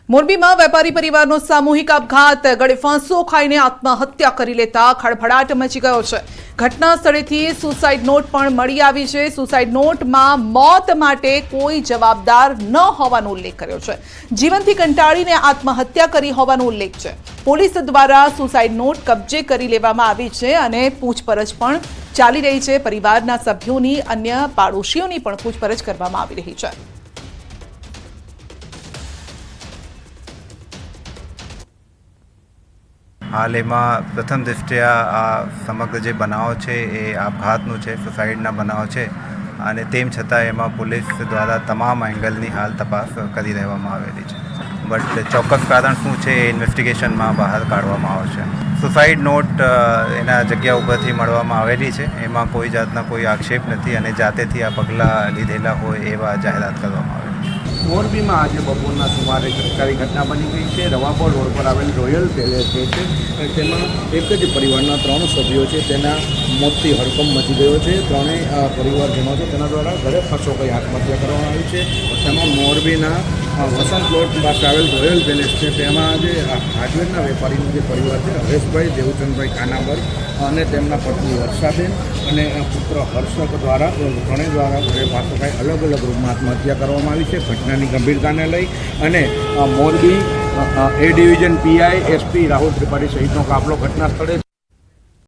મોરબીમાં વેપારી પરિવારનો સામૂહિક આપઘાત, ગળે ફાંસો ખાઈને આત્મહત્યા કરી લેતા ખળભળાટ મચી ગયો છે। ઘટના સ્થળેથી સુસાઇડ નોટ પણ મળી આવી છે। સુસાઇડ નોટમાં મોત માટે કોઈ જવાબદાર ન હોવાનો ઉલ્લેખ કર્યો છે। જીવનથી કંટાળીને આત્મહત્યા કરી હોવાનો ઉલ્લેખ છે। પોલીસ દ્વારા સુસાઇડ નોટ કબજે કરી લેવામાં આવી છે અને પૂછપરછ પણ ચાલી રહી છે। પરિવારના સભ્યોની અન્ય પાડોશીઓની પણ પૂછપરછ કરવામાં આવી રહી છે। हाल में प्रथम दृष्टिया आ समग्र जो बनाव है ये आपघातनु है, सुसाइडना बनाव है और तेम छतां एमां पुलिस द्वारा तमाम एंगलनी हाल तपास करी रहेवामां आवेली छे। बट चौक्कस कारण शुं छे ए इन्वेस्टिगेशन में बहार काढवामां आवशे। सुसाइड नोट एना जग्या उपरथी मळवामां आवेली छे, एमां कोई जातना कोई आक्षेप नथी अने जातेथी आ पगलां लीधेला होय एवा जाहेरात करवामां आवेली छे। मोरबी में आज बपोरना सुमारे सरकारी घटना बनी गई है। रवापोर रोड पर आवेल रॉयल पैलेस जे छे तेमां एक ज परिवारना 3 सभ्यो छे तेना मौतथी हड़कंप मची गयो छे। त्रणेय परिवारजनो छे तेना द्वारा घरे फांसो खाई आत्महत्या करवामां आवी छे। तेमां मोरबीना वसंत प्लॉट पास आवेल रॉयल पैलेस है तेमां जे हार्डवेरना वेपारीनो जे परिवार है हरेशभाई देवचंदभाई कानाबर અને તેમના પત્ની વર્ષાબેન અને પુત્ર હર્ષક દ્વારા ત્રણેય દ્વારા ઘરે પાછો ખાઈ અલગ અલગ રૂપમાં આત્મહત્યા કરવામાં આવી છે। ઘટનાની ગંભીરતાને લઈ અને મોરબી એ division PI SP Rahul Tripathi સહિતનો કાફલો ઘટના સ્થળે